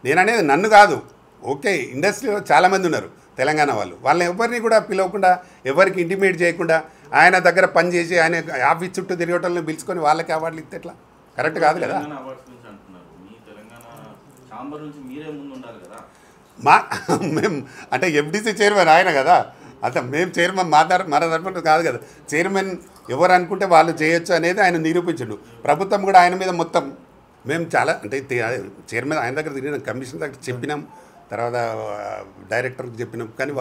నేను అనేది నన్ను కాదు, ఓకే ఇండస్ట్రీలో చాలామంది ఉన్నారు తెలంగాణ వాళ్ళని ఎవరిని కూడా పిలవకుండా, ఎవరికి ఇంటిమేట్ చేయకుండా ఆయన దగ్గర పనిచేసి ఆయన ఆఫీస్ చుట్టూ తిరగటంలో పిలుచుకొని వాళ్ళకి అవార్డులు ఇస్తే ఎట్లా? కరెక్ట్ కాదు కదా. మేము అంటే ఎఫ్డీసీ చైర్మన్ ఆయన కదా, అంటే మేము చైర్మన్ మన తరఫున కాదు కదా. చైర్మన్ ఎవరు అనుకుంటే వాళ్ళు చేయొచ్చు అనేది ఆయన నిరూపించడు. ప్రభుత్వం కూడా ఆయన మీద మొత్తం మేము చాలా అంటే చైర్మన్ ఆయన దగ్గర తిరిగినాం, కమిషనర్ దగ్గర చెప్పినాం, తర్వాత డైరెక్టర్కి చెప్పినాం. కానీ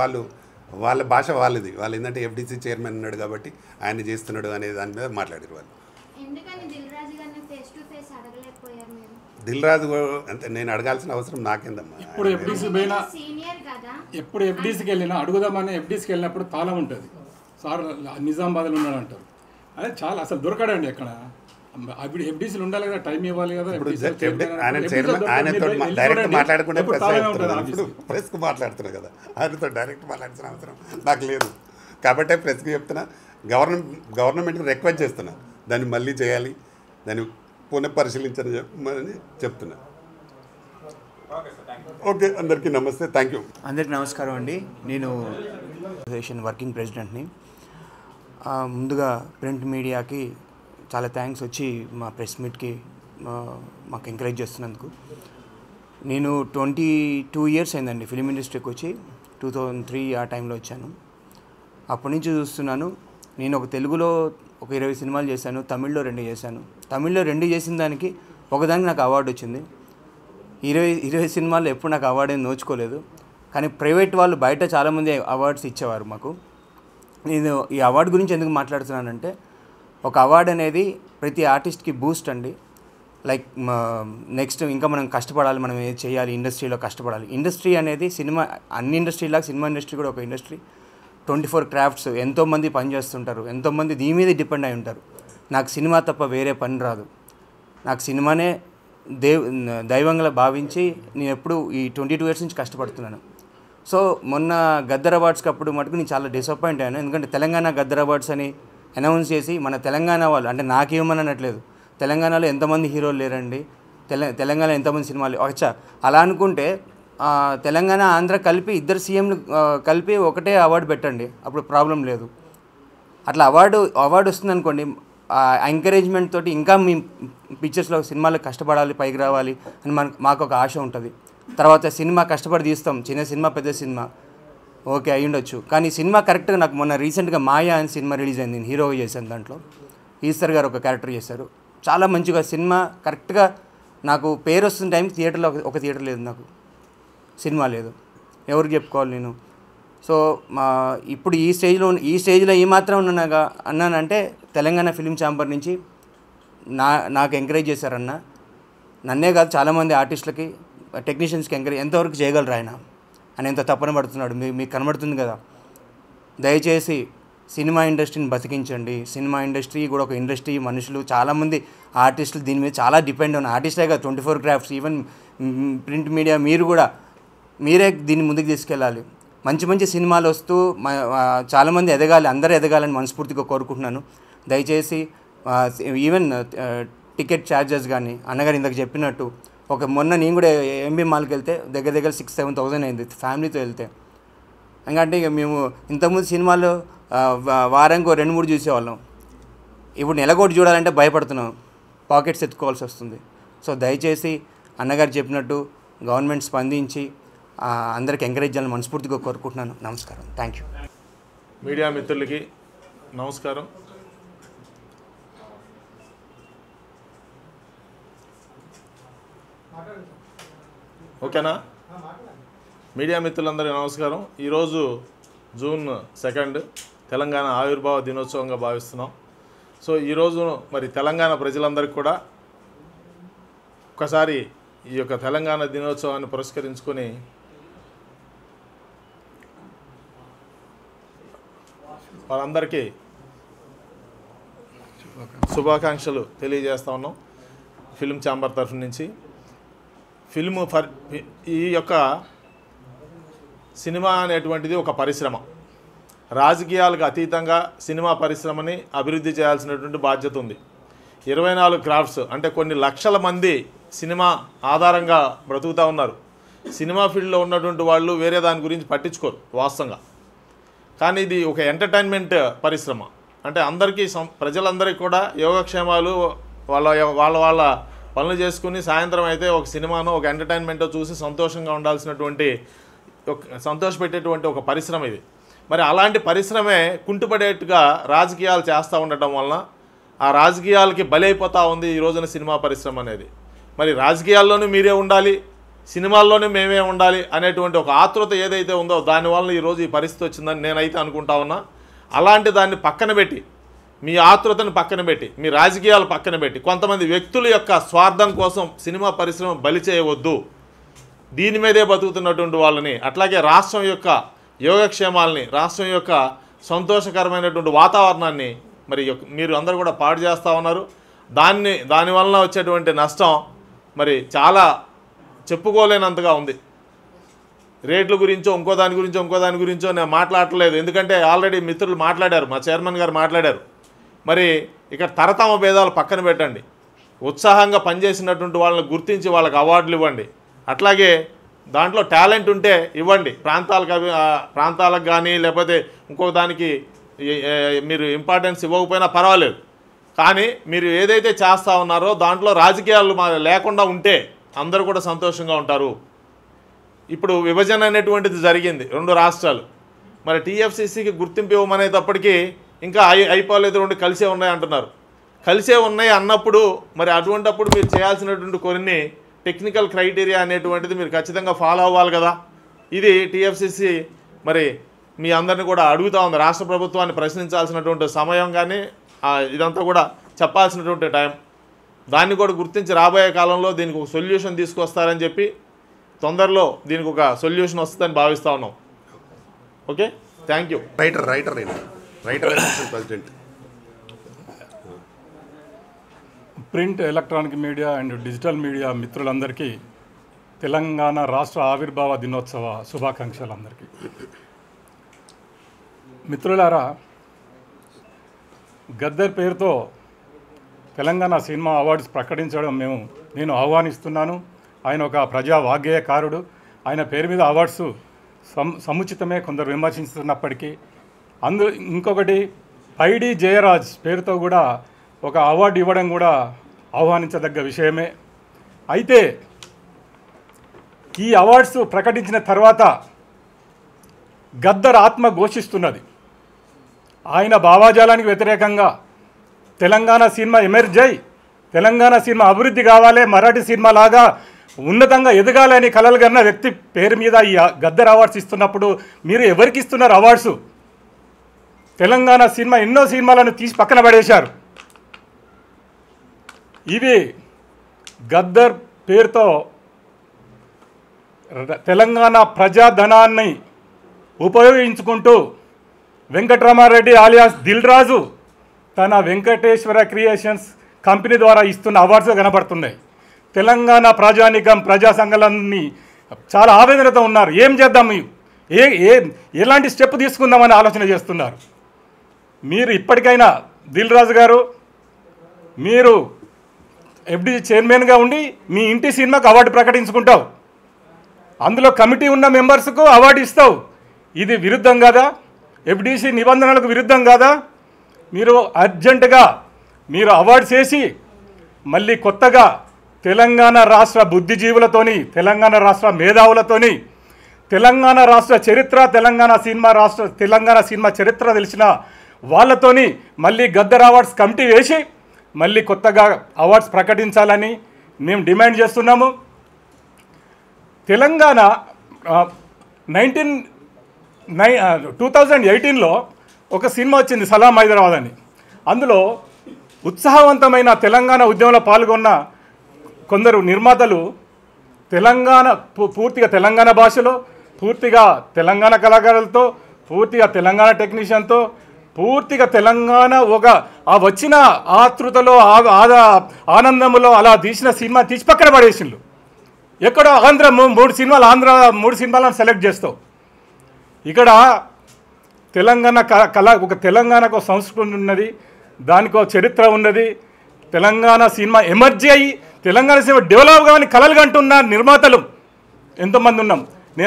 వాళ్ళ భాష వాళ్ళది. వాళ్ళు ఏంటంటే ఎఫ్డీసీ చైర్మన్ ఉన్నాడు కాబట్టి ఆయన చేస్తున్నాడు అనే దాని మీద మాట్లాడారు వాళ్ళు. దిల్రాజు అంటే నేను అడగాల్సిన అవసరం నాకేందమ్మా. ఎప్పుడు ఎఫ్డీసీకి వెళ్ళినా అడుగుదామని ఎఫ్డీసీకి వెళ్ళినప్పుడు తాళం ఉంటుంది సార్, నిజామాబాద్లో ఉన్నాడు అంటారు. అదే చాలా అసలు దొరకడండి ఎక్కడ. ఎఫ్డీసీలు ఉండాలి కదా, టైం ఇవ్వాలి కదా. డైరెక్ట్ మాట్లాడుకుంటే ప్రెస్కు మాట్లాడుతున్నా కదా, ఆయనతో డైరెక్ట్ మాట్లాడాల్సిన అవసరం నాకు లేదు. కాబట్టే ప్రెస్కి చెప్తున్నా, గవర్నమెంట్కి రిక్వెస్ట్ చేస్తున్నా దాన్ని మళ్ళీ చేయాలి, దాన్ని పునఃపరిశీలించని చెప్పమని చెప్తున్నా. ఓకే, అందరికీ నమస్తే, థ్యాంక్ యూ. అందరికీ నమస్కారం అండి. నేను అసోసియేషన్ వర్కింగ్ ప్రెసిడెంట్ని. ముందుగా ప్రింట్ మీడియాకి చాలా థ్యాంక్స్ వచ్చి మా ప్రెస్ మీట్కి మాకు ఎంకరేజ్ చేస్తున్నందుకు. నేను 22 years అయిందండి ఫిలిం ఇండస్ట్రీకి వచ్చి. 2003 ఆ టైంలో వచ్చాను. అప్పటి నుంచి చూస్తున్నాను. నేను ఒక తెలుగులో ఒక 20 సినిమాలు చేశాను, తమిళ్లో 2 చేశాను. తమిళ్లో 2 చేసిన దానికి ఒకదానికి నాకు అవార్డు వచ్చింది. 20 సినిమాల్లో ఎప్పుడు నాకు అవార్డు ఏం నోచుకోలేదు. కానీ ప్రైవేట్ వాళ్ళు బయట చాలామంది అవార్డ్స్ ఇచ్చేవారు మాకు. నేను ఈ అవార్డు గురించి ఎందుకు మాట్లాడుతున్నానంటే, ఒక అవార్డు అనేది ప్రతి ఆర్టిస్ట్కి బూస్ట్ అండి. లైక్ నెక్స్ట్ ఇంకా మనం కష్టపడాలి, మనం ఏది చేయాలి, ఇండస్ట్రీలో కష్టపడాలి. ఇండస్ట్రీ అనేది సినిమా, అన్ని ఇండస్ట్రీలాగా సినిమా ఇండస్ట్రీ కూడా ఒక ఇండస్ట్రీ. 24 క్రాఫ్ట్స్, ఎంతోమంది పనిచేస్తుంటారు, ఎంతోమంది దీని మీద డిపెండ్ అయి ఉంటారు. నాకు సినిమా తప్ప వేరే పని రాదు. నాకు సినిమానే దైవంగా భావించి నేను ఎప్పుడు ఈ 22 years నుంచి కష్టపడుతున్నాను. సో మొన్న గద్దర్ అవార్డ్స్కి అప్పుడు మటుకు నేను చాలా డిసప్పాయింట్ అయ్యాను. ఎందుకంటే తెలంగాణ గద్దర్ అవార్డ్స్ అని అనౌన్స్ చేసి మన తెలంగాణ వాళ్ళు, అంటే నాకేమని అనట్లేదు, తెలంగాణలో ఎంతమంది హీరోలు లేరండి, తెలంగాణలో ఎంతమంది సినిమాలు వచ్చా అలా అనుకుంటే తెలంగాణ ఆంధ్ర కలిపి 2 సీఎంలు కలిపి ఒకటే అవార్డు పెట్టండి, అప్పుడు ప్రాబ్లం లేదు. అట్లా అవార్డు వస్తుంది అనుకోండి, ఎంకరేజ్మెంట్ తోటి ఇంకా మీ పిక్చర్స్లో సినిమాలో కష్టపడాలి, పైకి రావాలి అని మాకు ఒక ఆశ ఉంటుంది. తర్వాత సినిమా కష్టపడి తీస్తాం, చిన్న సినిమా పెద్ద సినిమా ఓకే అయ్యి ఉండొచ్చు. కానీ సినిమా కరెక్ట్గా నాకు మొన్న రీసెంట్గా మాయా అని సినిమా రిలీజ్ అయింది, నేను హీరోగా చేశాను. దాంట్లో ఈశ్వర్ గారు ఒక క్యారెక్టర్ చేశారు, చాలా మంచిగా సినిమా కరెక్ట్గా నాకు పేరు వస్తున్న టైంకి థియేటర్లో ఒక థియేటర్ లేదు, నాకు సినిమా లేదు, ఎవరికి చెప్పుకోవాలి నేను. సో ఇప్పుడు ఈ స్టేజ్లో ఏమాత్రం అన్నానంటే తెలంగాణ ఫిలిం ఛాంబర్ నుంచి నాకు ఎంకరేజ్ చేశారన్న. నన్నే కాదు చాలామంది ఆర్టిస్టులకి, టెక్నీషియన్స్కి ఎంతవరకు చేయగలరు ఆయన అని ఎంత తపన పడుతున్నాడు మీకు కనబడుతుంది కదా. దయచేసి సినిమా ఇండస్ట్రీని బతికించండి. సినిమా ఇండస్ట్రీ కూడా ఒక ఇండస్ట్రీ, మనుషులు చాలామంది ఆర్టిస్టులు దీని మీద చాలా డిపెండ్ ఉన్న ఆర్టిస్టే కాదు, 24 క్రాఫ్ట్స్, ఈవెన్ ప్రింట్ మీడియా మీరే దీన్ని ముందుకు తీసుకెళ్ళాలి. మంచి మంచి సినిమాలు వస్తూ చాలామంది ఎదగాలి, అందరూ ఎదగాలని మనస్ఫూర్తిగా కోరుకుంటున్నాను. దయచేసి ఈవెన్ టికెట్ ఛార్జెస్ కానీ అన్నగారు ఇందాక చెప్పినట్టు, మొన్న నేను కూడా ఎంబీ మాల్కి వెళ్తే దగ్గర 6,000-7,000 అయింది ఫ్యామిలీతో వెళ్తే. ఎందుకంటే ఇక మేము ఇంతకుముందు సినిమాలు వారానికి 2-3 చూసేవాళ్ళం, ఇప్పుడు నెలకోటి చూడాలంటే భయపడుతున్నాం, పాకెట్స్ ఎత్తుకోవాల్సి వస్తుంది. సో దయచేసి అన్నగారు చెప్పినట్టు గవర్నమెంట్ స్పందించి అందరికి ఎంకరేజ్ చేయాలని మనస్ఫూర్తిగా కోరుకుంటున్నాను. నమస్కారం, థ్యాంక్ యూ. మీడియా మిత్రులకి నమస్కారం. ఓకేనా? మీడియా మిత్రులందరికీ నమస్కారం. ఈరోజు జూన్ 2 తెలంగాణ ఆవిర్భావ దినోత్సవంగా భావిస్తున్నాం. సో ఈరోజు మరి తెలంగాణ ప్రజలందరికీ కూడా ఒకసారి ఈ యొక్క తెలంగాణ దినోత్సవాన్ని పురస్కరించుకొని వాళ్ళందరికీ శుభాకాంక్షలు తెలియజేస్తా ఉన్నాం ఫిల్మ్ ఛాంబర్ తరఫు నుంచి. ఈ యొక్క సినిమా అనేటువంటిది ఒక పరిశ్రమ. రాజకీయాలకు అతీతంగా సినిమా పరిశ్రమని అభివృద్ధి చేయాల్సినటువంటి బాధ్యత ఉంది. 24 క్రాఫ్ట్స్ అంటే కొన్ని లక్షల మంది సినిమా ఆధారంగా బ్రతుకుతూ ఉన్నారు. సినిమా ఫీల్డ్లో ఉన్నటువంటి వాళ్ళు వేరే దాని గురించి పట్టించుకోరు వాస్తవంగా. కానీ ఇది ఒక ఎంటర్టైన్మెంట్ పరిశ్రమ. అంటే అందరికీ ప్రజలందరికీ కూడా యోగక్షేమాలు వాళ్ళ పనులు చేసుకుని సాయంత్రం అయితే ఒక సినిమానో ఒక ఎంటర్టైన్మెంటో చూసి సంతోషంగా ఉండాల్సినటువంటి సంతోషపెట్టేటువంటి ఒక పరిశ్రమ ఇది. మరి అలాంటి పరిశ్రమే కుంటుపడేట్టుగా రాజకీయాలు చేస్తూ ఉండటం వలన ఆ రాజకీయాలకి బలైపోతూ ఉంది ఈ రోజున సినిమా పరిశ్రమ అనేది. మరి రాజకీయాల్లోనూ మీరే ఉండాలి, సినిమాల్లోనే మేమే ఉండాలి అనేటువంటి ఒక ఆతృత ఏదైతే ఉందో దానివల్ల ఈరోజు ఈ పరిస్థితి వచ్చిందని నేనైతే అనుకుంటా ఉన్నా. అలాంటి దాన్ని పక్కన పెట్టి, మీ ఆతృతను పక్కన పెట్టి, మీ రాజకీయాలు పక్కన పెట్టి, కొంతమంది వ్యక్తుల యొక్క స్వార్థం కోసం సినిమా పరిశ్రమ బలి చేయవద్దు. దీని మీదే బతుకుతున్నటువంటి వాళ్ళని, అట్లాగే రాష్ట్రం యొక్క యోగక్షేమాలని, రాష్ట్రం యొక్క సంతోషకరమైనటువంటి వాతావరణాన్ని మరి మీరు అందరూ కూడా పాడు చేస్తూ ఉన్నారు. దానివల్ల వచ్చేటువంటి నష్టం మరి చాలా చెప్పుకోలేనంతగా ఉంది. రేట్ల గురించో ఇంకో దాని గురించో నేను మాట్లాడలేదు. ఎందుకంటే ఆల్రెడీ మిత్రులు మాట్లాడారు, మా చైర్మన్ గారు మాట్లాడారు. మరి ఇక్కడ తరతమ భేదాలు పక్కన పెట్టండి. ఉత్సాహంగా పనిచేసినటువంటి వాళ్ళని గుర్తించి వాళ్ళకి అవార్డులు ఇవ్వండి. అట్లాగే దాంట్లో టాలెంట్ ఉంటే ఇవ్వండి. ప్రాంతాలకు కానీ లేకపోతే ఇంకో దానికి మీరు ఇంపార్టెన్స్ ఇవ్వకపోయినా పర్వాలేదు. కానీ మీరు ఏదైతే చేస్తూ ఉన్నారో దాంట్లో రాజకీయాలు లేకుండా ఉంటే అందరూ కూడా సంతోషంగా ఉంటారు. ఇప్పుడు విభజన అనేటువంటిది జరిగింది 2 రాష్ట్రాలు. మరి టీఎఫ్సీసీకి గుర్తింపు ఇవ్వమనేటప్పటికీ ఇంకా అయిపోలేదు, 2 కలిసే ఉన్నాయి అంటున్నారు. కలిసే ఉన్నాయి అన్నప్పుడు మరి అటువంటిప్పుడు మీరు చేయాల్సినటువంటి కొన్ని టెక్నికల్ క్రైటీరియా అనేటువంటిది మీరు ఖచ్చితంగా ఫాలో అవ్వాలి కదా. ఇది టీఎఫ్సీసీ మరి మీ అందరిని కూడా అడుగుతూ ఉంది. రాష్ట్ర ప్రభుత్వాన్ని ప్రశ్నించాల్సినటువంటి సమయం కానీ ఇదంతా కూడా చెప్పాల్సినటువంటి టైం. దాన్ని కూడా గుర్తించి రాబోయే కాలంలో దీనికి ఒక సొల్యూషన్ తీసుకొస్తారని చెప్పి తొందరలో దీనికి ఒక సొల్యూషన్ వస్తుందని భావిస్తూ ఉన్నాం. Okay, thank you. Writer president. Print, electronic media and digital media మిత్రులందరికీ తెలంగాణ రాష్ట్ర ఆవిర్భావ దినోత్సవ శుభాకాంక్షలు అందరికీ. మిత్రులారా, గద్దర్ పేరుతో తెలంగాణ సినిమా అవార్డ్స్ ప్రకటించడం నేను ఆహ్వానిస్తున్నాను. ఆయన ఒక ప్రజా వాగ్గేయకారుడు. ఆయన పేరు మీద అవార్డ్స్ సముచితమే, కొందరు విమర్శిస్తున్నప్పటికీ. ఇంకొకటి పైడి జయరాజ్ పేరుతో కూడా ఒక అవార్డు ఇవ్వడం కూడా ఆహ్వానించదగ్గ విషయమే. అయితే ఈ అవార్డ్స్ ప్రకటించిన తర్వాత గద్దర్ ఆత్మ ఘోషిస్తున్నది. ఆయన భావాజాలానికి వ్యతిరేకంగా తెలంగాణ సినిమా ఎమర్జ్ అయి తెలంగాణ సినిమా అభివృద్ధి కావాలి, మరాఠీ సినిమా లాగా ఉన్నతంగా ఎదగాలని కలలు కన్న వ్యక్తి పేరు మీద ఈ గద్దర్ అవార్డ్స్ ఇస్తున్నప్పుడు మీరు ఎవరికి ఇస్తున్నారు అవార్డ్స్? తెలంగాణ సినిమా ఎన్నో సినిమాలను తీసి పక్కన పడేశారు. ఇవి గద్దర్ పేరుతో తెలంగాణ ప్రజాధనాన్ని ఉపయోగించుకుంటూ వెంకటరామారెడ్డి ఆలియాస్ దిల్ రాజు తన వెంకటేశ్వర క్రియేషన్స్ కంపెనీ ద్వారా ఇస్తున్న అవార్డ్స్ కనబడుతున్నాయి. తెలంగాణ ప్రజానికం, ప్రజా సంఘాలన్నీ చాలా ఆవేదనతో ఉన్నారు. ఏం చేద్దాం, ఎలాంటి స్టెప్ తీసుకుందామని ఆలోచన చేస్తున్నారు. మీరు ఇప్పటికైనా దిల్ రాజు గారు, మీరు ఎఫ్డీ చైర్మన్గా ఉండి మీ ఇంటి సినిమాకు అవార్డు ప్రకటించుకుంటావు, అందులో కమిటీ ఉన్న మెంబర్స్కు అవార్డు ఇస్తావు. ఇది విరుద్ధం కాదా? ఎఫ్డీసీ నిబంధనలకు విరుద్ధం కాదా? మీరు అర్జెంటుగా మీరు అవార్డ్స్ వేసి మళ్ళీ కొత్తగా తెలంగాణ రాష్ట్ర బుద్ధిజీవులతోని, తెలంగాణ రాష్ట్ర మేధావులతోని, తెలంగాణ రాష్ట్ర చరిత్ర, తెలంగాణ సినిమా చరిత్ర తెలిసిన వాళ్ళతోని మళ్ళీ గద్దర్ అవార్డ్స్ కమిటీ వేసి మళ్ళీ కొత్తగా అవార్డ్స్ ప్రకటించాలని మేము డిమాండ్ చేస్తున్నాము. తెలంగాణ 2018లో ఒక సినిమా వచ్చింది సలాం హైదరాబాద్ అని. అందులో ఉత్సాహవంతమైన తెలంగాణ ఉద్యమంలో పాల్గొన్న కొందరు నిర్మాతలు తెలంగాణ పూర్తిగా తెలంగాణ భాషలో, పూర్తిగా తెలంగాణ కళాకారులతో, పూర్తిగా తెలంగాణ టెక్నీషియన్తో, పూర్తిగా తెలంగాణ ఆ వచ్చిన ఆతృతలో ఆనందంలో అలా తీసిన సినిమా తీసి పక్కన పడేసిండ్రు. ఎక్కడో ఆంధ్ర మూడు సినిమాలను సెలెక్ట్ చేస్తావు. ఇక్కడ తెలంగాణ ఒక తెలంగాణకు సంస్కృతి ఉన్నది, దానికో చరిత్ర ఉన్నది. తెలంగాణ సినిమా ఎమర్జీ అయ్యి తెలంగాణ సినిమా డెవలప్ కావని కలలు కంటున్న నిర్మాతలు ఎంతోమంది ఉన్నాం.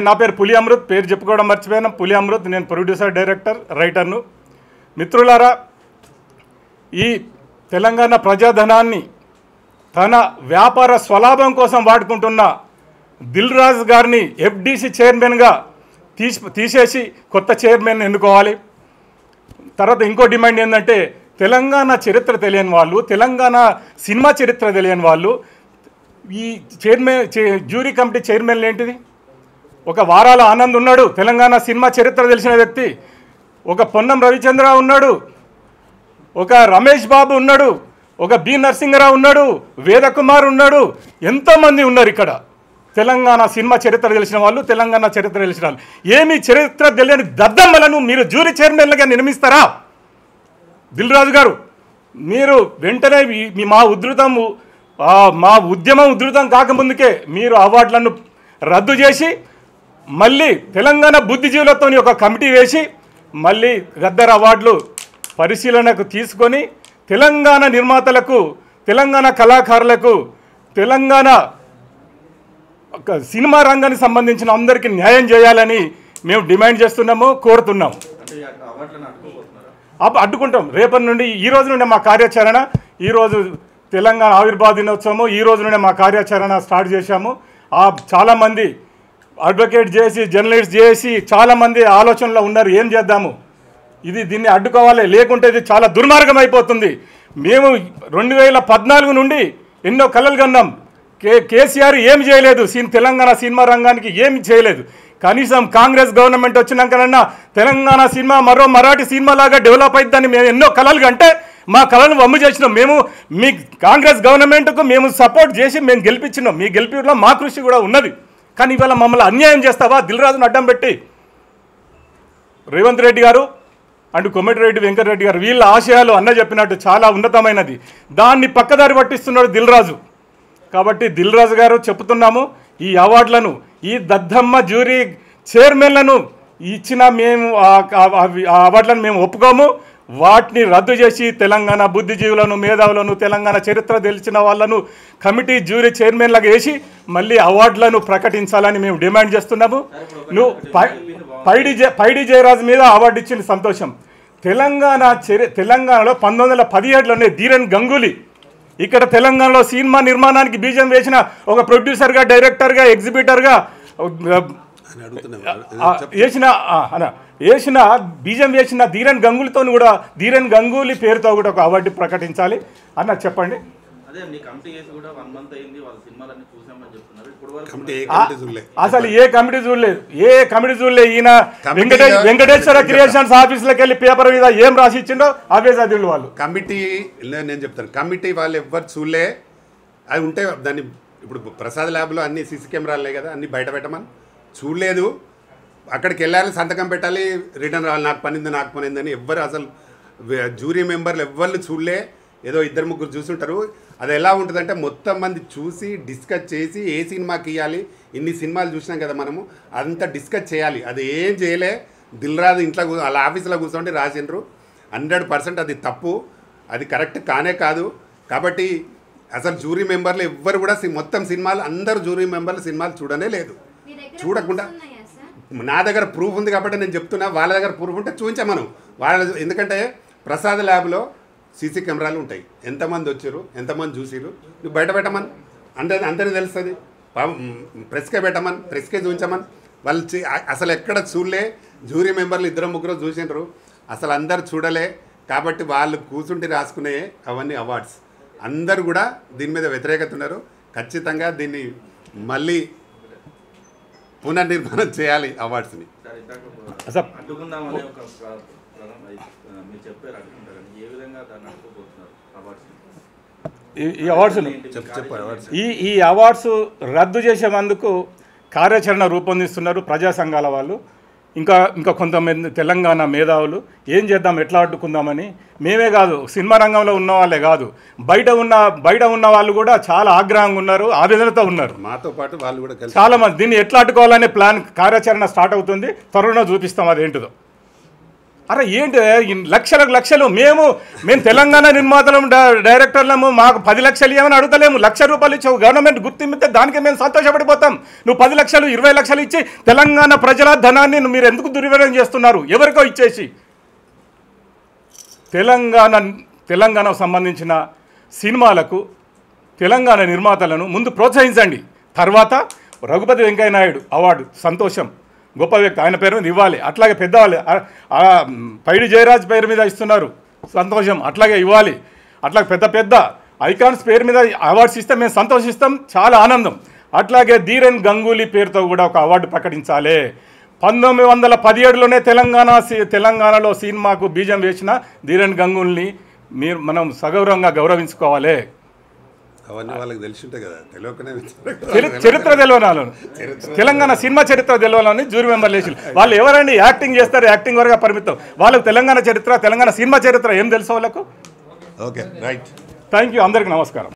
నా పేరు పులి అమృత్, పేరు చెప్పుకోవడం మర్చిపోయాను. పులి అమృత్, నేను ప్రొడ్యూసర్, డైరెక్టర్, రైటర్ను. మిత్రులారా, ఈ తెలంగాణ ప్రజాధనాన్ని తన వ్యాపార స్వలాభం కోసం వాడుకుంటున్న దిల్ రాజు గారిని ఎఫ్డిసి చైర్మన్గా తీసేసి కొత్త చైర్మన్ ఎన్నుకోవాలి. తర్వాత ఇంకో డిమాండ్ ఏంటంటే, తెలంగాణ చరిత్ర తెలియని వాళ్ళు, తెలంగాణ సినిమా చరిత్ర తెలియని వాళ్ళు ఈ జ్యూరీ కమిటీ చైర్మన్లు ఏంటిది? ఒక వారాల ఆనంద్ ఉన్నాడు, తెలంగాణ సినిమా చరిత్ర తెలిసిన వ్యక్తి. ఒక పొన్నం రవిచంద్ర ఉన్నాడు, ఒక రమేష్ బాబు ఉన్నాడు, ఒక బి నరసింహరావు ఉన్నాడు, వేదకుమార్ ఉన్నాడు, ఎంతోమంది ఉన్నారు ఇక్కడ తెలంగాణ సినిమా చరిత్ర తెలిసిన వాళ్ళు, తెలంగాణ చరిత్ర తెలిసిన వాళ్ళు. ఏమి చరిత్ర తెలియని దద్దమ్మలను మీరు జ్యూరీ చైర్మన్లుగా నిర్మిస్తారా? దిల్ రాజు గారు, మీరు వెంటనే మా ఉద్యమం ఉధృతం కాకముందుకే మీరు అవార్డులను రద్దు చేసి మళ్ళీ తెలంగాణ బుద్ధిజీవులతో ఒక కమిటీ వేసి మళ్ళీ గద్దర్ అవార్డులు పరిశీలనకు తీసుకొని తెలంగాణ నిర్మాతలకు, తెలంగాణ కళాకారులకు, తెలంగాణ సినిమా రంగానికి సంబంధించిన అందరికీ న్యాయం చేయాలని మేము డిమాండ్ చేస్తున్నాము, కోరుతున్నాము. అడ్డుకుంటాం. రేపటి నుండి, ఈ రోజు నుండి మా కార్యాచరణ, ఈరోజు తెలంగాణ ఆవిర్భావ దినోత్సవము, ఈ రోజు నుండి మా కార్యాచరణ స్టార్ట్ చేశాము. చాలామంది అడ్వకేట్ చేసి, జర్నలిస్ట్ చేసి చాలామంది ఆలోచనలో ఉన్నారు, ఏం చేద్దాము, దీన్ని అడ్డుకోవాలి, లేకుంటే ఇది చాలా దుర్మార్గం అయిపోతుంది. మేము 2014 నుండి ఎన్నో కలలు కన్నాం. కేసీఆర్ ఏమి చేయలేదు, తెలంగాణ సినిమా రంగానికి ఏమి చేయలేదు. కనీసం కాంగ్రెస్ గవర్నమెంట్ వచ్చినాకనన్నా తెలంగాణ సినిమా మరో మరాఠీ సినిమా లాగా డెవలప్ అవుతుందని మేము ఎన్నో కలలు కంటే మా కళను వమ్ము చేసినాం. మేము మీ కాంగ్రెస్ గవర్నమెంట్కు మేము సపోర్ట్ చేసి మేము గెలిపించినాం. మీ గెలిపిలో మా కృషి కూడా ఉన్నది. కానీ ఇవాళ మమ్మల్ని అన్యాయం చేస్తావా? దిల్ రాజును అడ్డం పెట్టి రేవంత్ రెడ్డి గారు అండ్ కోమటిరెడ్డి వెంకటరెడ్డి గారు, వీళ్ళ ఆశయాలు అన్న చెప్పినట్టు చాలా ఉన్నతమైనది, దాన్ని పక్కదారి పట్టిస్తున్నాడు దిల్ రాజు. కాబట్టి దిల్ రాజు గారు చెప్తున్నాము, ఈ అవార్డులను, ఈ దద్దమ్మ జ్యూరీ చైర్మన్లను ఇచ్చిన మేము ఆ అవార్డులను మేము ఒప్పుకోము. వాటిని రద్దు చేసి తెలంగాణ బుద్ధిజీవులను, మేధావులను, తెలంగాణ చరిత్ర తెలిసిన వాళ్ళను కమిటీ జ్యూరీ చైర్మన్లుగా వేసి మళ్ళీ అవార్డులను ప్రకటించాలని మేము డిమాండ్ చేస్తున్నాము. నువ్వు పైడి జయరాజు మీద అవార్డు ఇచ్చిన సంతోషం. తెలంగాణలో 1917లోనే ధీరన్ గంగూలీ ఇక్కడ తెలంగాణలో సినిమా నిర్మాణానికి బీజం వేసిన ఒక ప్రొడ్యూసర్గా, డైరెక్టర్గా, ఎగ్జిబిటర్గా బీజం వేసిన ధీరన్ గంగూలీతో కూడా, ధీరన్ గంగూలీ పేరుతో కూడా ఒక అవార్డు ప్రకటించాలి అన్న చెప్పండి. అసలు ఏ కమిటీ చూడలేదు. ఈయన వెంకటేశ్వర క్రియేషన్స్ ఆఫీసులకు వెళ్ళి పేపర్ మీద ఏం రాసి ఇచ్చిండో అవే చదివిండు వాళ్ళు. కమిటీ నేను చెప్తాను, కమిటీ వాళ్ళు ఎవ్వరు చూడలే. అది ఉంటే దాన్ని ఇప్పుడు ప్రసాద్ ల్యాబ్లో అన్ని సీసీ కెమెరాలే కదా, అన్ని బయట పెట్టమని చూడలేదు. అక్కడికి వెళ్ళాలి, సంతకం పెట్టాలి, రిటర్న్ రావాలి, నాకు పనిందని ఎవ్వరు అసలు జ్యూరీ మెంబర్లు ఎవ్వరు చూడలే. ఏదో 2-3 చూసుంటారు. అది ఎలా ఉంటుందంటే మొత్తం మంది చూసి డిస్కస్ చేసి ఏ సినిమాకి ఇవ్వాలి, ఇన్ని సినిమాలు చూసినాం కదా మనము, అంతా డిస్కస్ చేయాలి. అది ఏం చేయలే. దిల్ రాజు ఇంట్లో వాళ్ళ ఆఫీసులో కూర్చోండి రాసిండ్రు. 100% అది తప్పు, అది కరెక్ట్ కానే కాదు. కాబట్టి అసలు జ్యూరీ మెంబర్లు ఎవ్వరు కూడా మొత్తం సినిమాలు, అందరూ జ్యూరీ మెంబర్లు సినిమాలు చూడనే లేదు. చూడకుండా నా దగ్గర ప్రూఫ్ ఉంది కాబట్టి నేను చెప్తున్నా, వాళ్ళ దగ్గర ప్రూఫ్ ఉంటే చూపించామను ఎందుకంటే ప్రసాద్ ల్యాబ్లో సీసీ కెమెరాలు ఉంటాయి. ఎంతమంది వచ్చారు, ఎంతమంది చూసిరు, నువ్వు బయట పెట్టమని అందరికీ తెలుస్తుంది. ప్రెస్కే పెట్టమని, ప్రెస్కే చూపించమని. వాళ్ళు అసలు ఎక్కడ చూడలే. జ్యూరీ మెంబర్లు 2-3 చూసిండ్రు, అసలు అందరు చూడలే. కాబట్టి వాళ్ళు కూర్చుంటే రాసుకునే అవన్నీ అవార్డ్స్. అందరూ కూడా దీని మీద వ్యతిరేకత ఉన్నారు. ఖచ్చితంగా దీన్ని మళ్ళీ పునర్నిర్మాణం చేయాలి అవార్డ్స్ని. సార్ ఇందాక అసలు అడ్డుకుందామనే ఒక మీరు చెప్పారు అడ్డుకుంటారని ఏ విధంగా దాన్ని అడ్డుకోబోతున్నారు అవార్డ్స్ ఈ అవార్డ్స్ను ఈ అవార్డ్స్ రద్దు చేసేందుకు కార్యాచరణ రూపొందిస్తున్నారు ప్రజా సంఘాల వాళ్ళు, ఇంకా కొంతమంది తెలంగాణ మేధావులు. ఏం చేద్దాం, ఎట్లా అడ్డుకుందామని. మేమే కాదు, సినిమా రంగంలో ఉన్న వాళ్ళే కాదు, బయట ఉన్న వాళ్ళు కూడా చాలా ఆగ్రహంగా ఉన్నారు, ఆవేదనతో ఉన్నారు. మాతో పాటు వాళ్ళు కూడా కలిసి చాలా మంది దీన్ని ఎట్లా అడ్డుకోవాలనే ప్లాన్ కార్యాచరణ స్టార్ట్ అవుతుంది. త్వరలో చూపిస్తాం అదేంటిదో. అరే ఏంటి లక్షలు మేము తెలంగాణ నిర్మాతలం డైరెక్టర్లము, మాకు 10 లక్షలు ఇవ్వమని అడుగుతలేము. ₹1,00,000 ఇచ్చావు, గవర్నమెంట్ గుర్తింపితే దానికి మేము సంతోషపడిపోతాం. నువ్వు 10 లక్షలు 20 లక్షలు ఇచ్చి తెలంగాణ ప్రజల ధనాన్ని మీరు ఎందుకు దుర్వినియోగం చేస్తున్నారు? ఎవరికో ఇచ్చేసి. తెలంగాణకు సంబంధించిన సినిమాలకు తెలంగాణ నిర్మాతలను ముందు ప్రోత్సహించండి. తర్వాత రఘుపతి వెంకయ్య నాయుడు అవార్డు సంతోషం, గొప్ప వ్యక్తి, ఆయన పేరు మీద ఇవ్వాలి. అట్లాగే పెద్దవాళ్ళు పైడి జయరాజ్ పేరు మీద ఇస్తున్నారు, సంతోషం, అట్లాగే ఇవ్వాలి. అట్లాగే పెద్ద ఐకాన్స్ పేరు మీద అవార్డ్స్ ఇస్తే మేము సంతోషిస్తాం, చాలా ఆనందం. అట్లాగే ధీరన్ గంగూలీ పేరుతో కూడా ఒక అవార్డు ప్రకటించాలి. 1917లోనే తెలంగాణలో సినిమాకు బీజం వేసిన ధీరన్ గంగూలీని మనం సగౌరవంగా గౌరవించుకోవాలి. అవన్నీ వాళ్ళకి తెలిసి ఉంటాయి కదా, తెలియకనే చరిత్ర తెలియనాలను, తెలంగాణ సినిమా చరిత్ర తెలియాలని జూరీ మెంబర్లు వేసి వాళ్ళు ఎవరండి యాక్టింగ్ చేస్తారు, యాక్టింగ్ వరకు పరిమితం. వాళ్ళకు తెలంగాణ చరిత్ర, తెలంగాణ సినిమా చరిత్ర ఏం తెలుసు వాళ్ళకు. Okay right. థ్యాంక్ యూ, అందరికీ నమస్కారం.